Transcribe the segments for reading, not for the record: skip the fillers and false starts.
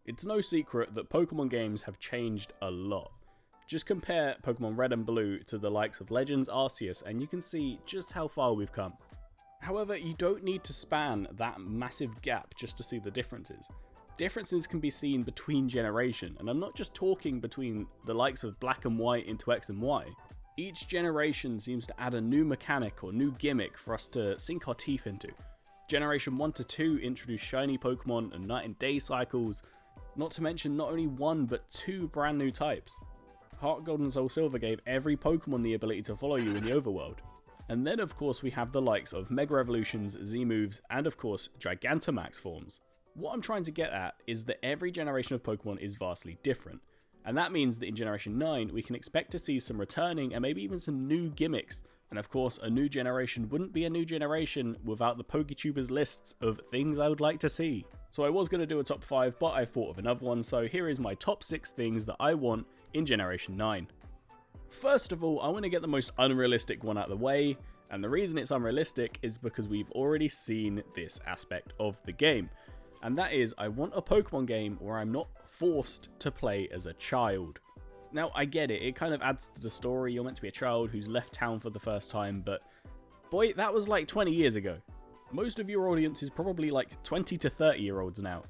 It's no secret that Pokemon games have changed a lot. Just compare Pokemon Red and Blue to the likes of Legends Arceus and you can see just how far we've come. However, you don't need to span that massive gap just to see the differences. Differences can be seen between generation, and I'm not just talking between the likes of Black and White into X and Y. Each generation seems to add a new mechanic or new gimmick for us to sink our teeth into. Generation 1 to 2 introduced shiny Pokemon and night and day cycles, not to mention not only one but two brand new types. Heart Gold and Soul Silver gave every Pokemon the ability to follow you in the overworld. And then of course we have the likes of Mega Evolutions, Z-moves, and of course Gigantamax forms. What I'm trying to get at is that every generation of Pokemon is vastly different. And that means that in Generation 9 we can expect to see some returning and maybe even some new gimmicks. And of course a new generation wouldn't be a new generation without the PokeTubers lists of things I would like to see. So I was going to do a top 5 but I thought of another one, so here is my top 6 things that I want in Generation 9. First of all, I want to get the most unrealistic one out of the way, and the reason it's unrealistic is because we've already seen this aspect of the game. And that is, I want a Pokemon game where I'm not forced to play as a child. Now, I get it, it kind of adds to the story, you're meant to be a child who's left town for the first time, but boy, that was like 20 years ago. Most of your audience is probably like 20 to 30 year olds now.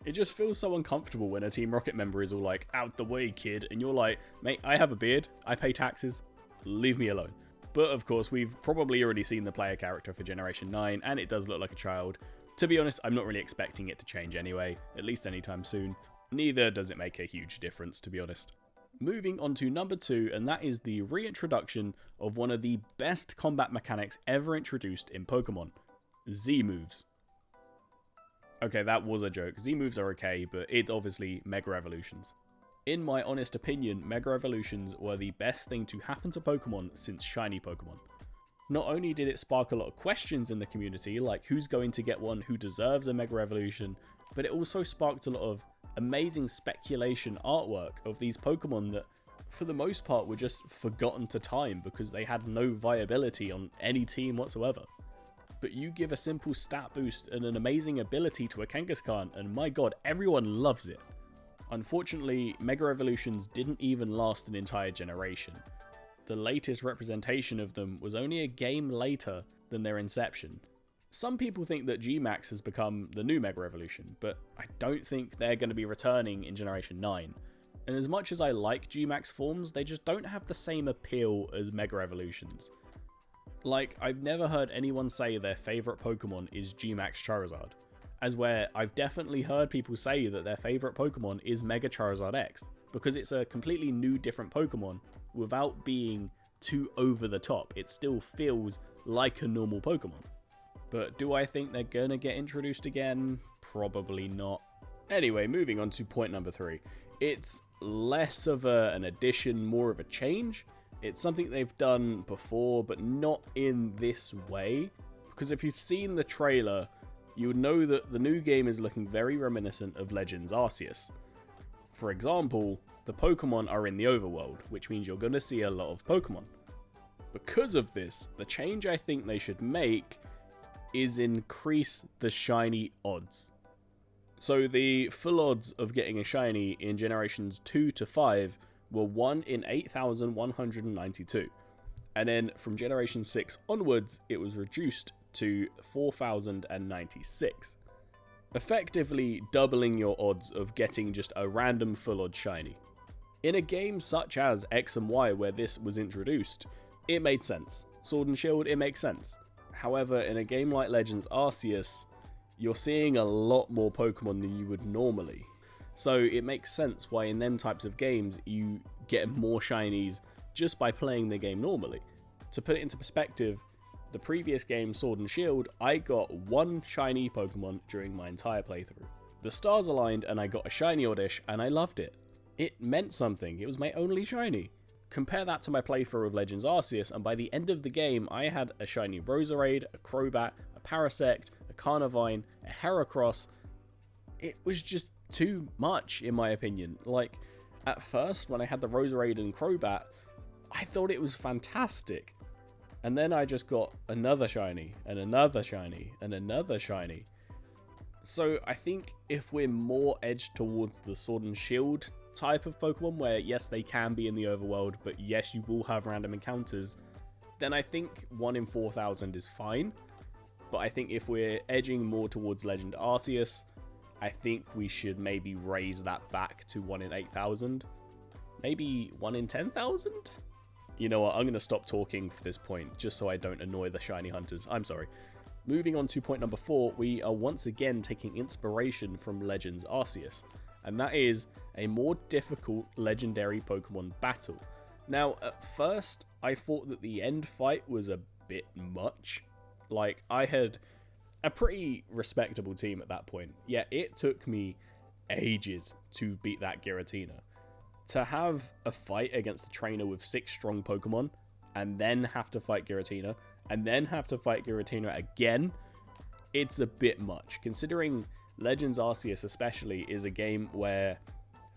It just feels so uncomfortable when a Team Rocket member is all like, out the way kid, and you're like, mate, I have a beard, I pay taxes, leave me alone. But of course, we've probably already seen the player character for Generation 9, and it does look like a child. To be honest, I'm not really expecting it to change anyway, at least anytime soon. Neither does it make a huge difference, to be honest. Moving on to number 2, and that is the reintroduction of one of the best combat mechanics ever introduced in Pokemon, Z-moves. Okay, that was a joke. Z-moves are okay, but it's obviously Mega Evolutions. In my honest opinion, Mega Evolutions were the best thing to happen to Pokemon since Shiny Pokemon. Not only did it spark a lot of questions in the community, like who's going to get one, who deserves a Mega Evolution, but it also sparked a lot of amazing speculation artwork of these Pokemon that, for the most part, were just forgotten to time because they had no viability on any team whatsoever. But you give a simple stat boost and an amazing ability to a Kangaskhan, and my god, everyone loves it. Unfortunately, Mega Evolutions didn't even last an entire generation. The latest representation of them was only a game later than their inception. Some people think that G-Max has become the new Mega Evolution, but I don't think they're going to be returning in Generation 9. And as much as I like G-Max forms, they just don't have the same appeal as Mega Evolutions. Like, I've never heard anyone say their favourite Pokemon is G-Max Charizard, as where I've definitely heard people say that their favourite Pokemon is Mega Charizard X, because it's a completely new different Pokemon without being too over the top. It still feels like a normal Pokemon. But do I think they're gonna get introduced again? Probably not. Anyway, moving on to point number 3. It's less of an addition, more of a change. It's something they've done before, but not in this way. Because if you've seen the trailer, you would know that the new game is looking very reminiscent of Legends Arceus. For example, the Pokemon are in the overworld, which means you're going to see a lot of Pokemon. Because of this, the change I think they should make is increase the shiny odds. So the full odds of getting a shiny in generations 2 to 5 were 1 in 8,192. And then from generation 6 onwards, it was reduced to 4,096. Effectively doubling your odds of getting just a random full odd shiny. In a game such as X and Y where this was introduced, it made sense. Sword and Shield, it makes sense. However, in a game like Legends Arceus, you're seeing a lot more Pokemon than you would normally. So it makes sense why in them types of games you get more shinies just by playing the game normally. To put it into perspective, the previous game Sword and Shield, I got 1 shiny Pokemon during my entire playthrough. The stars aligned and I got a shiny Oddish and I loved it. It meant something, it was my only shiny. Compare that to my playthrough of Legends Arceus and by the end of the game I had a shiny Roserade, a Crobat, a Parasect, a Carnivine, a Heracross. It was just too much in my opinion. Like, at first when I had the Roserade and Crobat, I thought it was fantastic. And then I just got another shiny, and another shiny, and another shiny. So I think if we're more edged towards the Sword and Shield type of Pokemon, where yes, they can be in the overworld, but yes, you will have random encounters, then I think 1 in 4,000 is fine. But I think if we're edging more towards Legend Arceus, I think we should maybe raise that back to 1 in 8,000. Maybe 1 in 10,000? You know what, I'm going to stop talking for this point, just so I don't annoy the shiny hunters. I'm sorry. Moving on to point number 4, we are once again taking inspiration from Legends Arceus, and that is a more difficult legendary Pokemon battle. Now, at first, I thought that the end fight was a bit much. Like, I had a pretty respectable team at that point, yet it took me ages to beat that Giratina. To have a fight against a trainer with 6 strong Pokemon, and then have to fight Giratina, and then have to fight Giratina again, it's a bit much, considering Legends Arceus especially is a game where,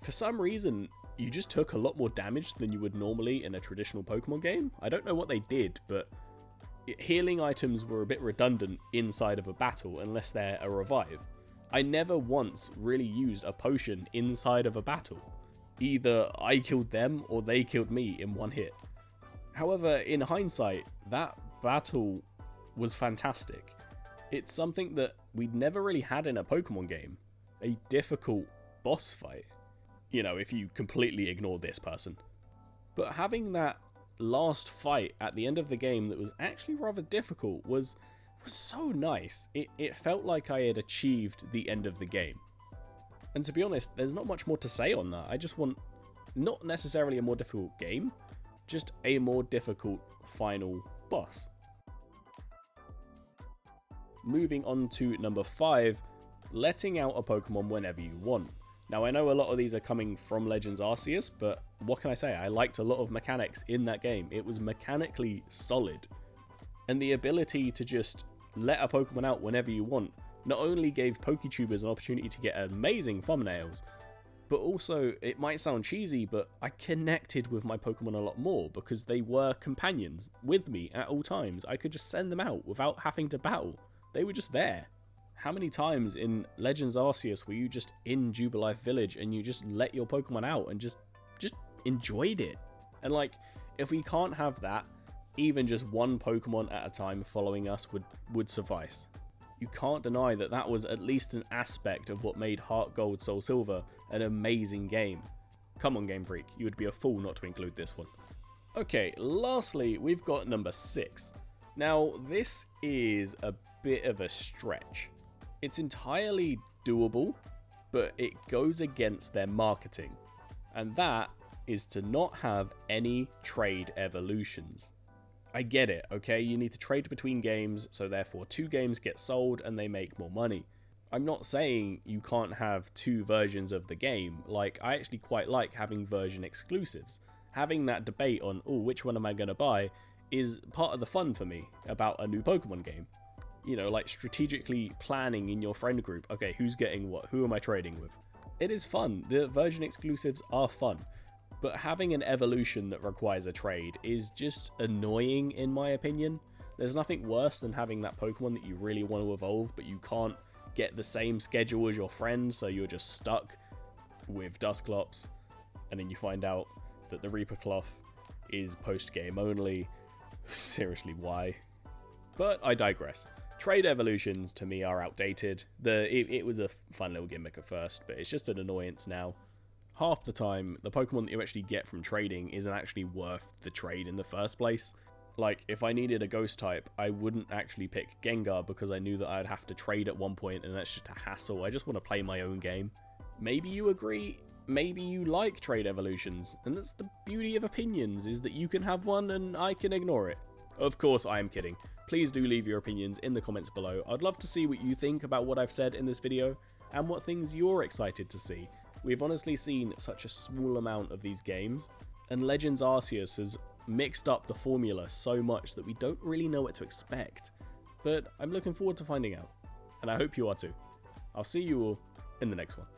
for some reason, you just took a lot more damage than you would normally in a traditional Pokemon game. I don't know what they did, but healing items were a bit redundant inside of a battle unless they're a revive. I never once really used a potion inside of a battle. Either I killed them or they killed me in one hit. However, in hindsight, that battle was fantastic. It's something that we'd never really had in a Pokemon game. A difficult boss fight. You know, if you completely ignore this person. But having that last fight at the end of the game that was actually rather difficult was so nice. It felt like I had achieved the end of the game. And to be honest, there's not much more to say on that. I just want not necessarily a more difficult game, just a more difficult final boss. Moving on to number 5, letting out a Pokemon whenever you want. Now, I know a lot of these are coming from Legends Arceus, but what can I say? I liked a lot of mechanics in that game. It was mechanically solid. And the ability to just let a Pokemon out whenever you want not only gave PokeTubers an opportunity to get amazing thumbnails, but also, it might sound cheesy, but I connected with my Pokemon a lot more because they were companions with me at all times. I could just send them out without having to battle. They were just there. How many times in Legends Arceus were you just in Jubilife Village and you just let your Pokemon out and just enjoyed it? And like, if we can't have that, even just one Pokemon at a time following us would suffice. You can't deny that that was at least an aspect of what made Heart Gold Soul Silver an amazing game. Come on, Game Freak, you would be a fool not to include this one. Okay, lastly, we've got number 6. Now, this is a bit of a stretch. It's entirely doable, but it goes against their marketing. And that is to not have any trade evolutions. I get it, okay? You need to trade between games, so therefore 2 games get sold and they make more money. I'm not saying you can't have 2 versions of the game. Like, I actually quite like having version exclusives. Having that debate on, oh, which one am I going to buy, is part of the fun for me about a new Pokemon game. You know, like strategically planning in your friend group, okay, who's getting what, who am I trading with? It is fun. The version exclusives are fun. But having an evolution that requires a trade is just annoying in my opinion. There's nothing worse than having that Pokemon that you really want to evolve, but you can't get the same schedule as your friend, so you're just stuck with Dusclops, and then you find out that the Reaper Cloth is post-game only. Seriously, why? But I digress. Trade evolutions to me are outdated. It was a fun little gimmick at first, but it's just an annoyance now. Half the time, the Pokemon that you actually get from trading isn't actually worth the trade in the first place. Like, if I needed a ghost type, I wouldn't actually pick Gengar because I knew that I'd have to trade at one point and that's just a hassle. I just want to play my own game. Maybe you agree, maybe you like trade evolutions, and that's the beauty of opinions, is that you can have one and I can ignore it. Of course, I am kidding. Please do leave your opinions in the comments below. I'd love to see what you think about what I've said in this video and what things you're excited to see. We've honestly seen such a small amount of these games, and Legends Arceus has mixed up the formula so much that we don't really know what to expect. But I'm looking forward to finding out, and I hope you are too. I'll see you all in the next one.